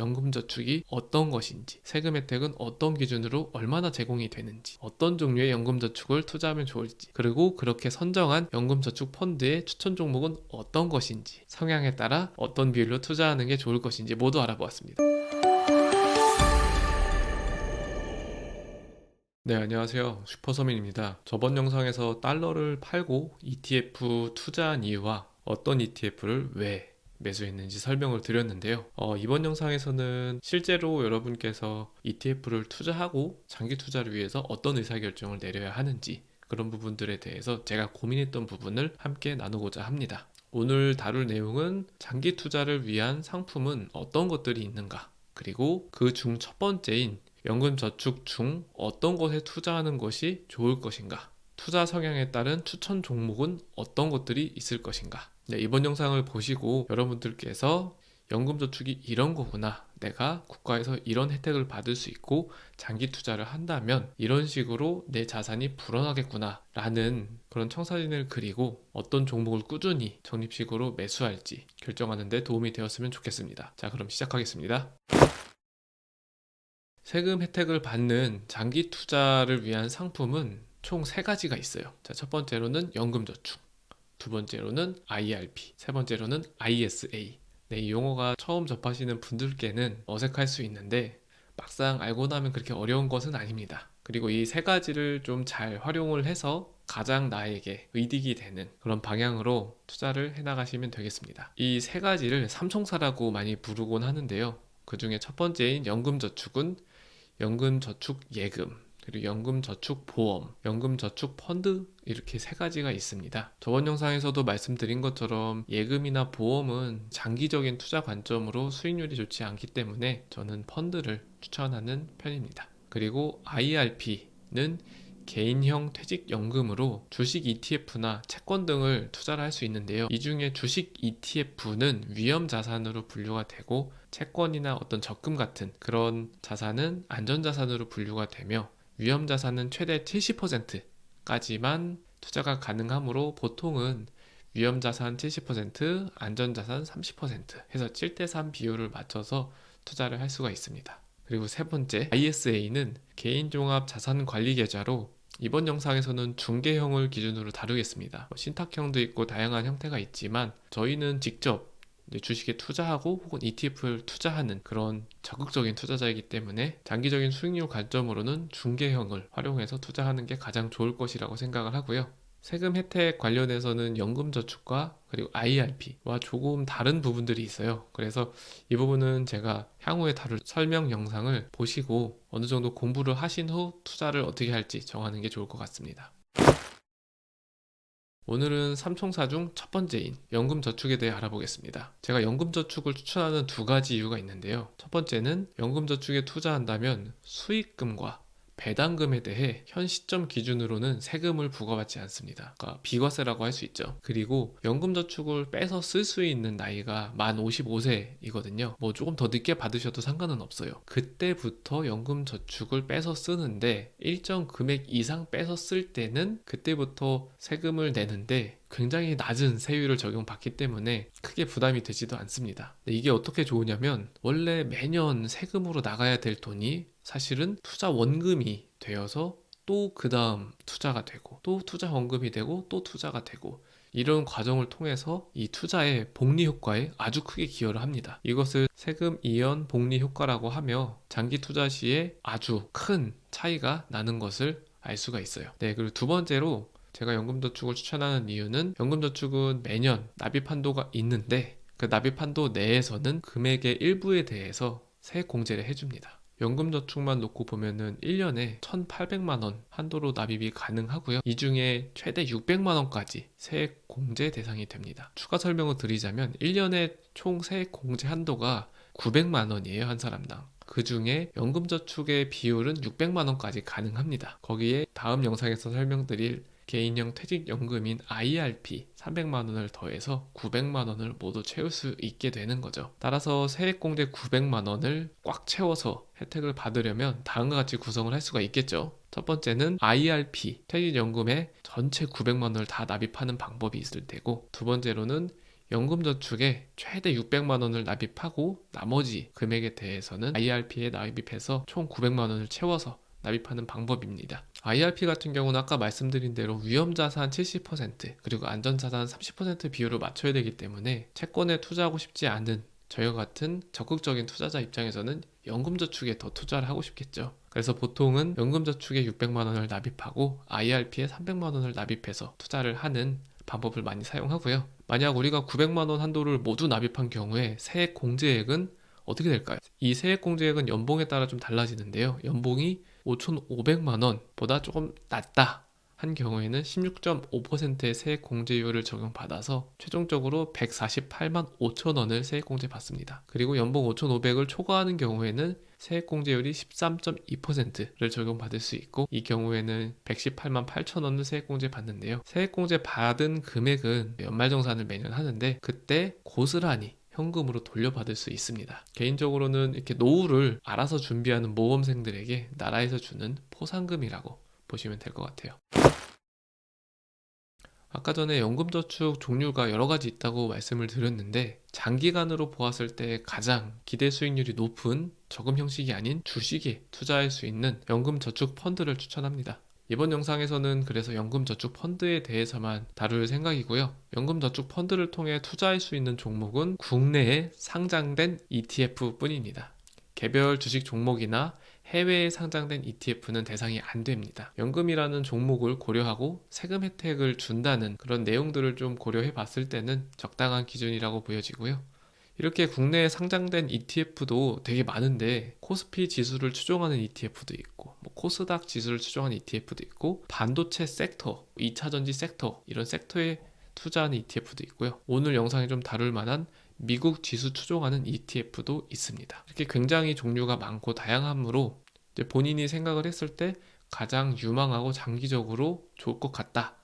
연금저축이 어떤 것인지, 세금 혜택은 어떤 기준으로 얼마나 제공이 되는지, 어떤 종류의 연금저축을 투자하면 좋을지, 그리고 그렇게 선정한 연금저축 펀드의 추천 종목은 어떤 것인지, 성향에 따라 어떤 비율로 투자하는 게 좋을 것인지 모두 알아보았습니다. 네, 안녕하세요. 슈퍼서민입니다. 저번 영상에서 달러를 팔고 ETF 투자한 이유와 어떤 ETF를 왜 매수했는지 설명을 드렸는데요. 이번 영상에서는 실제로 여러분께서 ETF를 투자하고 장기 투자를 위해서 어떤 의사결정을 내려야 하는지 그런 부분들에 대해서 제가 고민했던 부분을 함께 나누고자 합니다. 오늘 다룰 내용은 장기 투자를 위한 상품은 어떤 것들이 있는가, 그리고 그 중 첫 번째인 연금저축 중 어떤 것에 투자하는 것이 좋을 것인가, 투자 성향에 따른 추천 종목은 어떤 것들이 있을 것인가. 네, 이번 영상을 보시고 여러분들께서 연금저축이 이런 거구나, 내가 국가에서 이런 혜택을 받을 수 있고 장기 투자를 한다면 이런 식으로 내 자산이 불어나겠구나 라는 그런 청사진을 그리고 어떤 종목을 꾸준히 적립식으로 매수할지 결정하는 데 도움이 되었으면 좋겠습니다. 자, 그럼 시작하겠습니다. 세금 혜택을 받는 장기 투자를 위한 상품은 총 3가지가 있어요. 자, 첫 번째로는 연금저축, 두 번째로는 IRP, 세 번째로는 ISA. 네, 이 용어가 처음 접하시는 분들께는 어색할 수 있는데 막상 알고 나면 그렇게 어려운 것은 아닙니다. 그리고 이 3가지를 좀 잘 활용을 해서 가장 나에게 이득이 되는 그런 방향으로 투자를 해나가시면 되겠습니다. 이 3가지를 삼총사라고 많이 부르곤 하는데요. 그 중에 첫 번째인 연금저축은 연금저축예금, 그리고 연금저축보험, 연금저축펀드, 이렇게 3가지가 있습니다. 저번 영상에서도 말씀드린 것처럼 예금이나 보험은 장기적인 투자 관점으로 수익률이 좋지 않기 때문에 저는 펀드를 추천하는 편입니다. 그리고 IRP는 개인형 퇴직연금으로 주식 ETF나 채권 등을 투자를 할 수 있는데요. 이 중에 주식 ETF는 위험 자산으로 분류가 되고 채권이나 어떤 적금 같은 그런 자산은 안전자산으로 분류가 되며 위험 자산은 최대 70%까지만 투자가 가능하므로 보통은 위험 자산 70%, 안전자산 30% 해서 7대3 비율을 맞춰서 투자를 할 수가 있습니다. 그리고 세 번째, ISA는 개인종합 자산관리계좌로 이번 영상에서는 중개형을 기준으로 다루겠습니다. 신탁형도 있고 다양한 형태가 있지만 저희는 직접 주식에 투자하고 혹은 ETF를 투자하는 그런 적극적인 투자자이기 때문에 장기적인 수익률 관점으로는 중개형을 활용해서 투자하는 게 가장 좋을 것이라고 생각을 하고요. 세금 혜택 관련해서는 연금저축과 그리고 IRP와 조금 다른 부분들이 있어요. 그래서 이 부분은 제가 향후에 다룰 설명 영상을 보시고 어느 정도 공부를 하신 후 투자를 어떻게 할지 정하는 게 좋을 것 같습니다. 오늘은 삼총사 중 첫 번째인 연금저축에 대해 알아보겠습니다. 제가 연금저축을 추천하는 2가지 이유가 있는데요. 첫 번째는 연금저축에 투자한다면 수익금과 배당금에 대해 현 시점 기준으로는 세금을 부과받지 않습니다. 그러니까 비과세라고 할 수 있죠. 그리고 연금저축을 빼서 쓸 수 있는 나이가 만 55세이거든요. 뭐 조금 더 늦게 받으셔도 상관은 없어요. 그때부터 연금저축을 빼서 쓰는데 일정 금액 이상 빼서 쓸 때는 그때부터 세금을 내는데 굉장히 낮은 세율을 적용받기 때문에 크게 부담이 되지도 않습니다. 이게 어떻게 좋으냐면 원래 매년 세금으로 나가야 될 돈이 사실은 투자 원금이 되어서 또 그 다음 투자가 되고 또 투자 원금이 되고 또 투자가 되고 이런 과정을 통해서 이 투자의 복리 효과에 아주 크게 기여를 합니다. 이것을 세금 이연 복리 효과라고 하며 장기 투자 시에 아주 큰 차이가 나는 것을 알 수가 있어요. 네, 그리고 두 번째로 제가 연금저축을 추천하는 이유는 연금저축은 매년 납입 한도가 있는데 그 납입 한도 내에서는 금액의 일부에 대해서 세액 공제를 해줍니다. 연금저축만 놓고 보면은 1년에 1,800만 원 한도로 납입이 가능하고요. 이 중에 최대 600만 원까지 세액 공제 대상이 됩니다. 추가 설명을 드리자면 1년에 총 세액 공제 한도가 900만 원이에요, 한 사람당. 그 중에 연금저축의 비율은 600만 원까지 가능합니다. 거기에 다음 영상에서 설명드릴 개인형 퇴직연금인 IRP 300만 원을 더해서 900만 원을 모두 채울 수 있게 되는 거죠. 따라서 세액공제 900만 원을 꽉 채워서 혜택을 받으려면 다음과 같이 구성을 할 수가 있겠죠. 첫 번째는 IRP 퇴직연금에 전체 900만 원을 다 납입하는 방법이 있을 테고, 두 번째로는 연금저축에 최대 600만 원을 납입하고 나머지 금액에 대해서는 IRP에 납입해서 총 900만 원을 채워서 납입하는 방법입니다. IRP 같은 경우는 아까 말씀드린 대로 위험자산 70% 그리고 안전자산 30% 비율을 맞춰야 되기 때문에 채권에 투자하고 싶지 않은 저희와 같은 적극적인 투자자 입장에서는 연금저축에 더 투자를 하고 싶겠죠. 그래서 보통은 연금저축에 600만 원을 납입하고 IRP에 300만 원을 납입해서 투자를 하는 방법을 많이 사용하고요. 만약 우리가 900만 원 한도를 모두 납입한 경우에 세액 공제액은 어떻게 될까요? 이 세액 공제액은 연봉에 따라 좀 달라지는데요. 연봉이 5,500만 원보다 조금 낮다 한 경우에는 16.5%의 세액 공제율을 적용받아서 최종적으로 148만 5천 원을 세액 공제 받습니다. 그리고 연봉 5,500을 초과하는 경우에는 세액 공제율이 13.2%를 적용받을 수 있고, 이 경우에는 118만 8천 원을 세액 공제 받는데요. 세액 공제 받은 금액은 연말정산을 매년 하는데 그때 고스란히 현금으로 돌려받을 수 있습니다. 개인적으로는 이렇게 노후를 알아서 준비하는 모범생들에게 나라에서 주는 포상금이라고 보시면 될 것 같아요. 아까 전에 연금저축 종류가 여러 가지 있다고 말씀을 드렸는데, 장기간으로 보았을 때 가장 기대 수익률이 높은 저금 형식이 아닌 주식에 투자할 수 있는 연금저축 펀드를 추천합니다. 이번 영상에서는 그래서 연금저축 펀드에 대해서만 다룰 생각이고요. 연금저축 펀드를 통해 투자할 수 있는 종목은 국내에 상장된 ETF 뿐입니다. 개별 주식 종목이나 해외에 상장된 ETF는 대상이 안 됩니다. 연금이라는 종목을 고려하고 세금 혜택을 준다는 그런 내용들을 좀 고려해 봤을 때는 적당한 기준이라고 보여지고요. 이렇게 국내에 상장된 ETF도 되게 많은데, 코스피 지수를 추종하는 ETF도 있고, 코스닥 지수를 추종하는 ETF도 있고, 반도체 섹터, 2차전지 섹터, 이런 섹터에 투자하는 ETF도 있고요. 오늘 영상에 좀 다룰 만한 미국 지수 추종하는 ETF도 있습니다. 이렇게 굉장히 종류가 많고 다양하므로 이제 본인이 생각을 했을 때 가장 유망하고 장기적으로 좋을 것 같다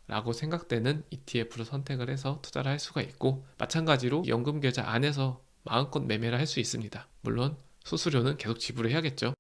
라고 생각되는 ETF를 선택을 해서 투자를 할 수가 있고, 마찬가지로 연금 계좌 안에서 마음껏 매매를 할 수 있습니다. 물론 수수료는 계속 지불해야겠죠.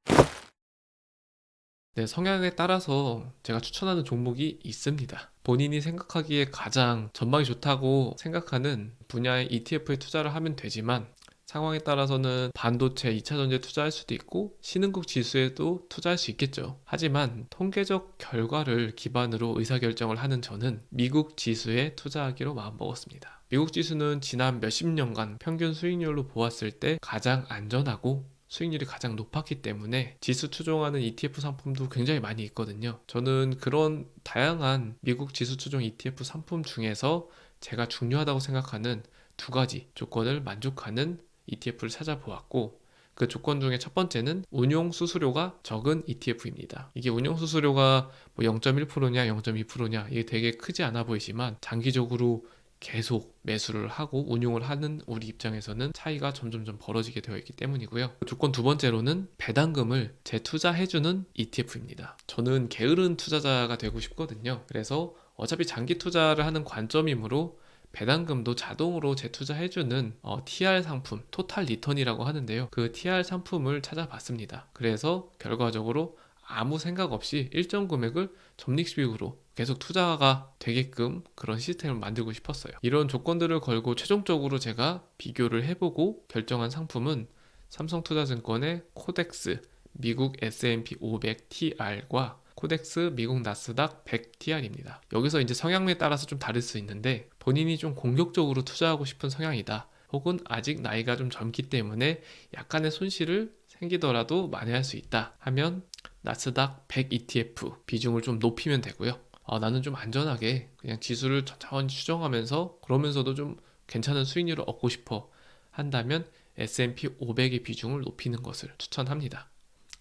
네, 성향에 따라서 제가 추천하는 종목이 있습니다. 본인이 생각하기에 가장 전망이 좋다고 생각하는 분야의 ETF에 투자를 하면 되지만, 상황에 따라서는 반도체, 2차전지에 투자할 수도 있고 신흥국 지수에도 투자할 수 있겠죠. 하지만 통계적 결과를 기반으로 의사결정을 하는 저는 미국 지수에 투자하기로 마음먹었습니다. 미국 지수는 지난 몇십 년간 평균 수익률로 보았을 때 가장 안전하고 수익률이 가장 높았기 때문에 지수 추종하는 ETF 상품도 굉장히 많이 있거든요. 저는 그런 다양한 미국 지수 추종 ETF 상품 중에서 제가 중요하다고 생각하는 두 가지 조건을 만족하는 ETF를 찾아보았고, 그 조건 중에 첫 번째는 운용 수수료가 적은 ETF입니다. 이게 운용 수수료가 뭐 0.1%냐 0.2%냐 이게 되게 크지 않아 보이지만, 장기적으로 계속 매수를 하고 운용을 하는 우리 입장에서는 차이가 점점점 벌어지게 되어 있기 때문이고요. 조건 두 번째로는 배당금을 재투자해주는 ETF입니다. 저는 게으른 투자자가 되고 싶거든요. 그래서 어차피 장기 투자를 하는 관점이므로 배당금도 자동으로 재투자해주는 TR 상품, 토탈 리턴이라고 하는데요. 그 TR 상품을 찾아봤습니다. 그래서 결과적으로 아무 생각 없이 일정 금액을 적립식으로 계속 투자가 되게끔 그런 시스템을 만들고 싶었어요. 이런 조건들을 걸고 최종적으로 제가 비교를 해보고 결정한 상품은 삼성투자증권의 코덱스 미국 S&P 500 TR과 코덱스 미국 나스닥 100 TR입니다. 여기서 이제 성향에 따라서 좀 다를 수 있는데, 본인이 좀 공격적으로 투자하고 싶은 성향이다, 혹은 아직 나이가 좀 젊기 때문에 약간의 손실을 생기더라도 만회할 수 있다 하면 나스닥 100 ETF 비중을 좀 높이면 되고요. 나는 좀 안전하게 그냥 지수를 천천히 추정하면서 그러면서도 좀 괜찮은 수익률을 얻고 싶어 한다면 S&P 500의 비중을 높이는 것을 추천합니다.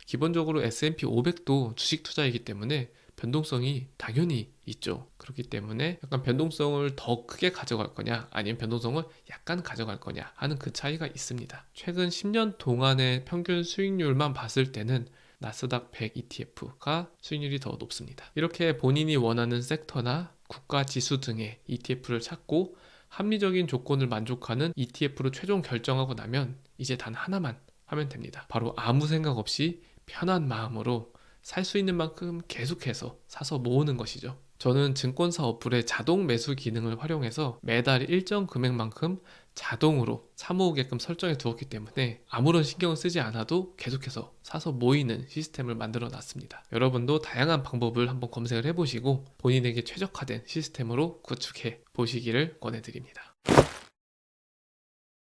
기본적으로 S&P 500도 주식 투자이기 때문에 변동성이 당연히 있죠. 그렇기 때문에 약간 변동성을 더 크게 가져갈 거냐 아니면 변동성을 약간 가져갈 거냐 하는 그 차이가 있습니다. 최근 10년 동안의 평균 수익률만 봤을 때는 나스닥 100 ETF가 수익률이 더 높습니다. 이렇게 본인이 원하는 섹터나 국가 지수 등의 ETF를 찾고 합리적인 조건을 만족하는 ETF로 최종 결정하고 나면 이제 단 하나만 하면 됩니다. 바로 아무 생각 없이 편한 마음으로 살 수 있는 만큼 계속해서 사서 모으는 것이죠. 저는 증권사 어플의 자동 매수 기능을 활용해서 매달 일정 금액만큼 자동으로 사모으게끔 설정해 두었기 때문에 아무런 신경을 쓰지 않아도 계속해서 사서 모이는 시스템을 만들어 놨습니다. 여러분도 다양한 방법을 한번 검색을 해보시고 본인에게 최적화된 시스템으로 구축해 보시기를 권해드립니다.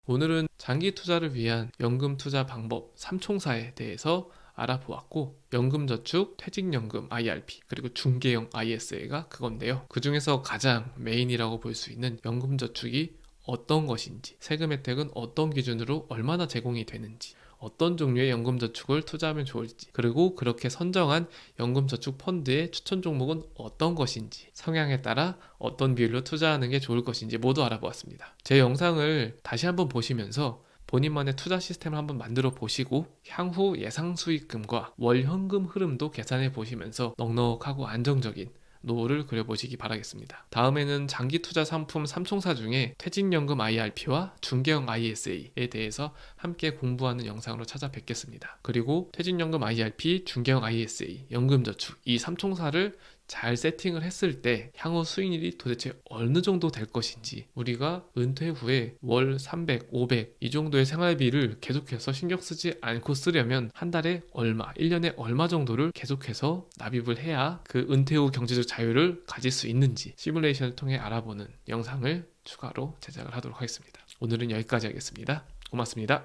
오늘은 장기 투자를 위한 연금 투자 방법 3총사에 대해서 알아보았고, 연금저축, 퇴직연금 IRP, 그리고 중개형 ISA가 그건데요. 그 중에서 가장 메인이라고 볼 수 있는 연금저축이 어떤 것인지, 세금 혜택은 어떤 기준으로 얼마나 제공이 되는지, 어떤 종류의 연금저축을 투자하면 좋을지, 그리고 그렇게 선정한 연금저축 펀드의 추천 종목은 어떤 것인지, 성향에 따라 어떤 비율로 투자하는 게 좋을 것인지 모두 알아보았습니다. 제 영상을 다시 한번 보시면서 본인만의 투자 시스템을 한번 만들어 보시고 향후 예상 수익금과 월 현금 흐름도 계산해 보시면서 넉넉하고 안정적인 노후를 그려보시기 바라겠습니다. 다음에는 장기 투자 상품 3총사 중에 퇴직연금 IRP와 중개형 ISA에 대해서 함께 공부하는 영상으로 찾아뵙겠습니다. 그리고 퇴직연금 IRP, 중개형 ISA, 연금저축 이 3총사를 잘 세팅을 했을 때 향후 수익률이 도대체 어느 정도 될 것인지, 우리가 은퇴 후에 월 300, 500 이 정도의 생활비를 계속해서 신경 쓰지 않고 쓰려면 한 달에 얼마, 1년에 얼마 정도를 계속해서 납입을 해야 그 은퇴 후 경제적 자유를 가질 수 있는지 시뮬레이션을 통해 알아보는 영상을 추가로 제작을 하도록 하겠습니다. 오늘은 여기까지 하겠습니다. 고맙습니다.